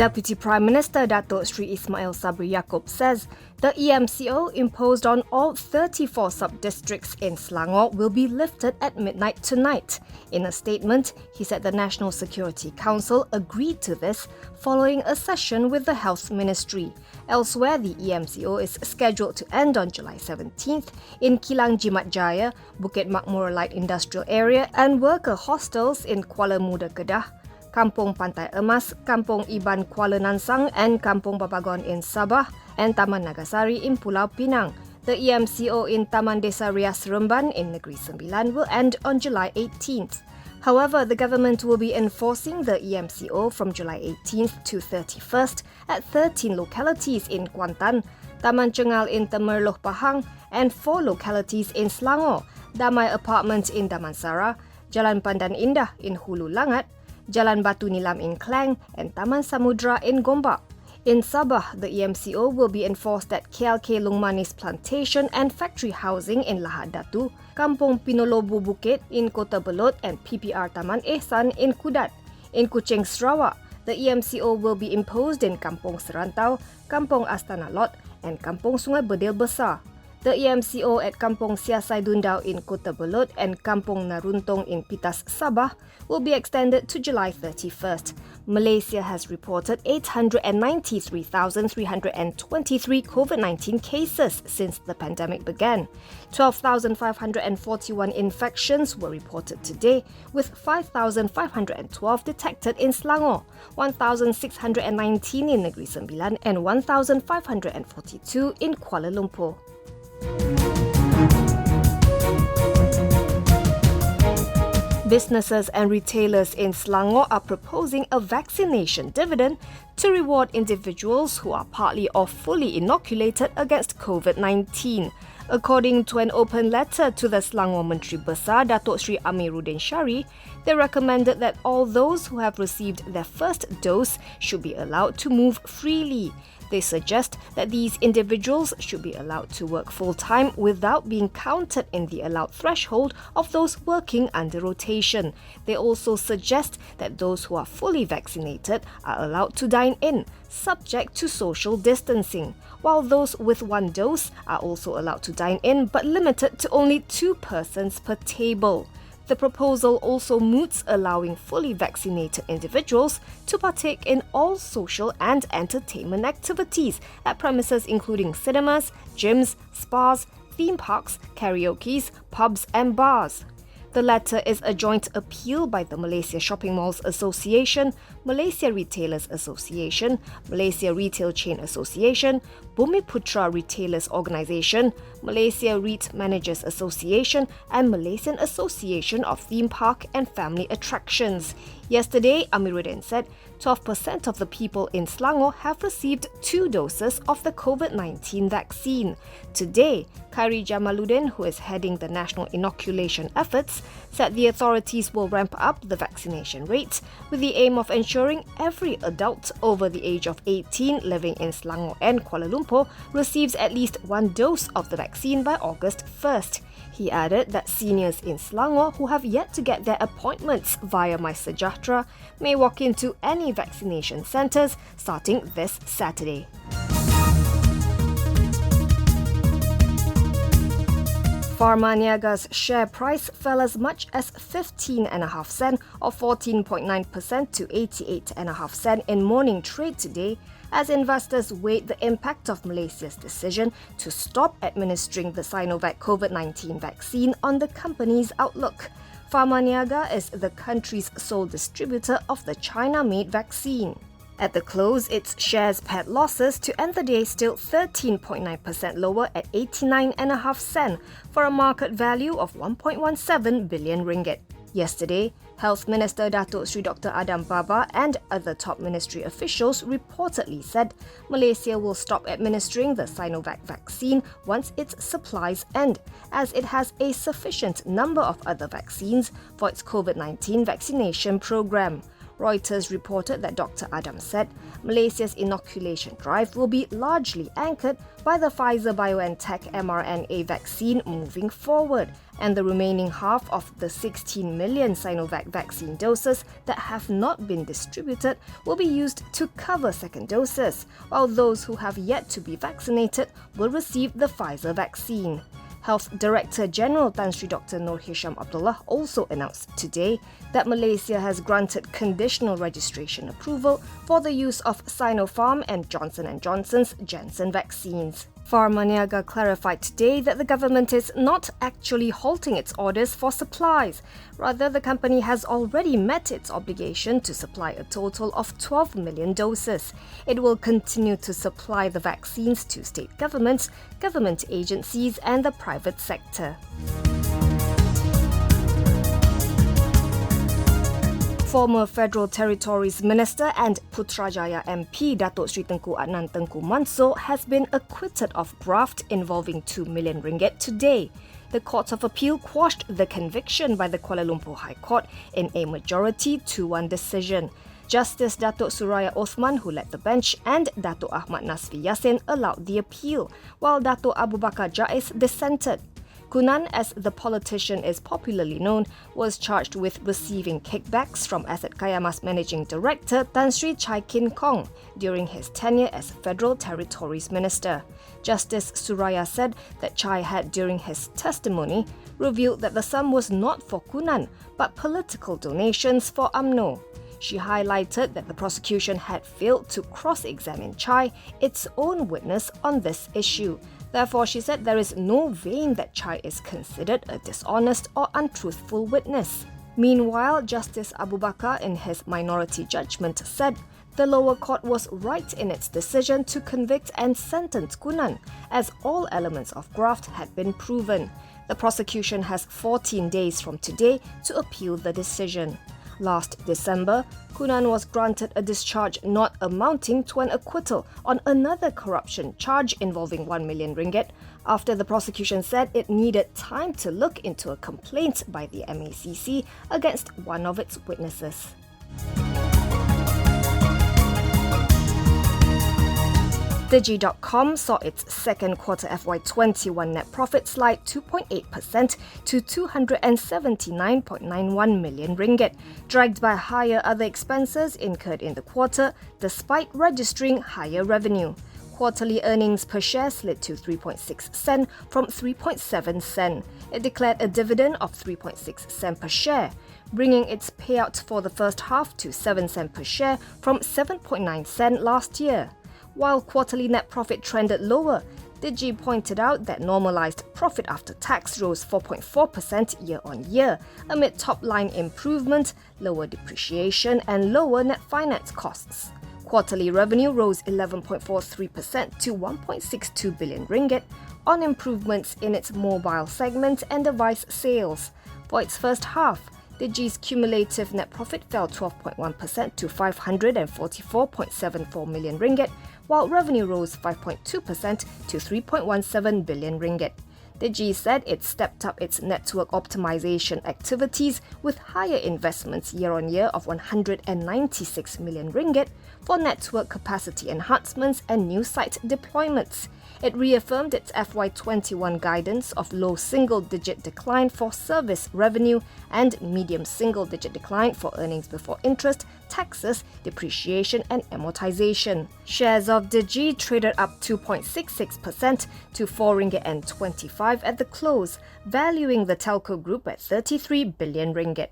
Deputy Prime Minister Datuk Sri Ismail Sabri Yaakob says the EMCO imposed on all 34 sub-districts in Selangor will be lifted at midnight tonight. In a statement, he said the National Security Council agreed to this following a session with the Health Ministry. Elsewhere, the EMCO is scheduled to end on July 17th in Kilang Jimat Jaya, Bukit Makmur Light Industrial Area and worker hostels in Kuala Muda Kedah, Kampung Pantai Emas, Kampung Iban Kuala Nansang and Kampung Babagon in Sabah and Taman Nagasari in Pulau Pinang. The EMCO in Taman Desa Rias Remban in Negeri Sembilan will end on July 18th. However, the government will be enforcing the EMCO from July 18th to 31st at 13 localities in Kuantan, Taman Cengal in Temerloh Pahang and 4 localities in Selangor, Damai Apartment in Damansara, Jalan Pandan Indah in Hulu Langat, Jalan Batu Nilam in Klang and Taman Samudra in Gombak. In Sabah, the EMCO will be enforced at KLK Long Manis Plantation and Factory Housing in Lahad Datu, Kampung Pinolobu Bukit in Kota Belot and PPR Taman Ehsan in Kudat. In Kuching, Sarawak, the EMCO will be imposed in Kampung Serantau, Kampung Astana Lot and Kampung Sungai Bedil Besar. The EMCO at Kampung Siasai Dundau in Kota Belot and Kampung Naruntong in Pitas, Sabah will be extended to July 31st. Malaysia has reported 893,323 COVID-19 cases since the pandemic began. 12,541 infections were reported today, with 5,512 detected in Selangor, 1,619 in Negeri Sembilan and 1,542 in Kuala Lumpur. Businesses and retailers in Selangor are proposing a vaccination dividend to reward individuals who are partly or fully inoculated against COVID-19. According to an open letter to the Selangor Menteri Besar Datuk Sri Amiruddin Syari, they recommended that all those who have received their first dose should be allowed to move freely. They suggest that these individuals should be allowed to work full-time without being counted in the allowed threshold of those working under rotation. They also suggest that those who are fully vaccinated are allowed to dine in, subject to social distancing, while those with one dose are also allowed to dine in but limited to only 2 persons per table. The proposal also moots allowing fully vaccinated individuals to partake in all social and entertainment activities at premises including cinemas, gyms, spas, theme parks, karaokes, pubs and bars. The letter is a joint appeal by the Malaysia Shopping Malls Association, Malaysia Retailers Association, Malaysia Retail Chain Association, Bumiputra Retailers Organisation, Malaysia REIT Managers Association and Malaysian Association of Theme Park and Family Attractions. Yesterday, Amiruddin said 12% of the people in Selangor have received 2 doses of the COVID-19 vaccine. Today, Khairi Jamaluddin, who is heading the national inoculation efforts, said the authorities will ramp up the vaccination rates with the aim of ensuring every adult over the age of 18 living in Selangor and Kuala Lumpur receives at least 1 dose of the vaccine by August 1st. He added that seniors in Selangor who have yet to get their appointments via MySejahtera may walk into any vaccination centres starting this Saturday. Pharmaniaga's share price fell as much as 15.5 cents or 14.9% to 88.5 cents in morning trade today as investors weighed the impact of Malaysia's decision to stop administering the Sinovac COVID-19 vaccine on the company's outlook. Pharmaniaga is the country's sole distributor of the China-made vaccine. At the close, its shares pared losses to end the day still 13.9% lower at 89.5 cents for a market value of 1.17 billion ringgit. Yesterday, Health Minister Datuk Sri Dr. Adam Baba and other top ministry officials reportedly said Malaysia will stop administering the Sinovac vaccine once its supplies end, as it has a sufficient number of other vaccines for its COVID-19 vaccination program. Reuters reported that Dr. Adam said Malaysia's inoculation drive will be largely anchored by the Pfizer-BioNTech mRNA vaccine moving forward, and the remaining half of the 16 million Sinovac vaccine doses that have not been distributed will be used to cover second doses, while those who have yet to be vaccinated will receive the Pfizer vaccine. Health Director General Tan Sri Dr. Nur Hisham Abdullah also announced today that Malaysia has granted conditional registration approval for the use of Sinopharm and Johnson & Johnson's Janssen vaccines. Pharmaniaga clarified today that the government is not actually halting its orders for supplies. Rather, the company has already met its obligation to supply a total of 12 million doses. It will continue to supply the vaccines to state governments, government agencies and the private sector. Former Federal Territories Minister and Putrajaya MP Datuk Sri Tengku Adnan Tengku Mansor has been acquitted of graft involving 2 million ringgit today. The Court of Appeal quashed the conviction by the Kuala Lumpur High Court in a majority 2-1 decision. Justice Datuk Suraya Othman, who led the bench, and Datuk Ahmad Nasfi Yassin allowed the appeal, while Datuk Abu Bakar Jais dissented. Ku Nan, as the politician is popularly known, was charged with receiving kickbacks from Asset Kayama's Managing Director Tan Sri Chai Kin Kong during his tenure as Federal Territories Minister. Justice Suraya said that Chai had, during his testimony, revealed that the sum was not for Ku Nan, but political donations for UMNO. She highlighted that the prosecution had failed to cross-examine Chai, its own witness, on this issue. Therefore, she said there is no vein that Chai is considered a dishonest or untruthful witness. Meanwhile, Justice Abu Bakar, in his minority judgment, said the lower court was right in its decision to convict and sentence Ku Nan, as all elements of graft had been proven. The prosecution has 14 days from today to appeal the decision. Last December, Ku Nan was granted a discharge not amounting to an acquittal on another corruption charge involving 1 million ringgit after the prosecution said it needed time to look into a complaint by the MACC against one of its witnesses. DiGi.com saw its second quarter FY21 net profit slide 2.8% to 279.91 million ringgit, dragged by higher other expenses incurred in the quarter despite registering higher revenue. Quarterly earnings per share slid to 3.6 sen from 3.7 sen. It declared a dividend of 3.6 sen per share, bringing its payout for the first half to 7 sen per share from 7.9 sen last year. While quarterly net profit trended lower, DiGi pointed out that normalized profit after tax rose 4.4% year-on-year amid top-line improvement, lower depreciation and lower net finance costs. Quarterly revenue rose 11.43% to 1.62 billion ringgit on improvements in its mobile segment and device sales. For its first half, DiGi's cumulative net profit fell 12.1% to 544.74 million ringgit, while revenue rose 5.2% to 3.17 billion ringgit. DiGi said it stepped up its network optimization activities with higher investments year-on-year of 196 million ringgit for network capacity enhancements and new site deployments. It reaffirmed its FY21 guidance of low single-digit decline for service revenue and medium single-digit decline for earnings before interest, taxes, depreciation and amortization. Shares of DiGi traded up 2.66% to 4.25 ringgit at the close, valuing the telco group at 33 billion ringgit.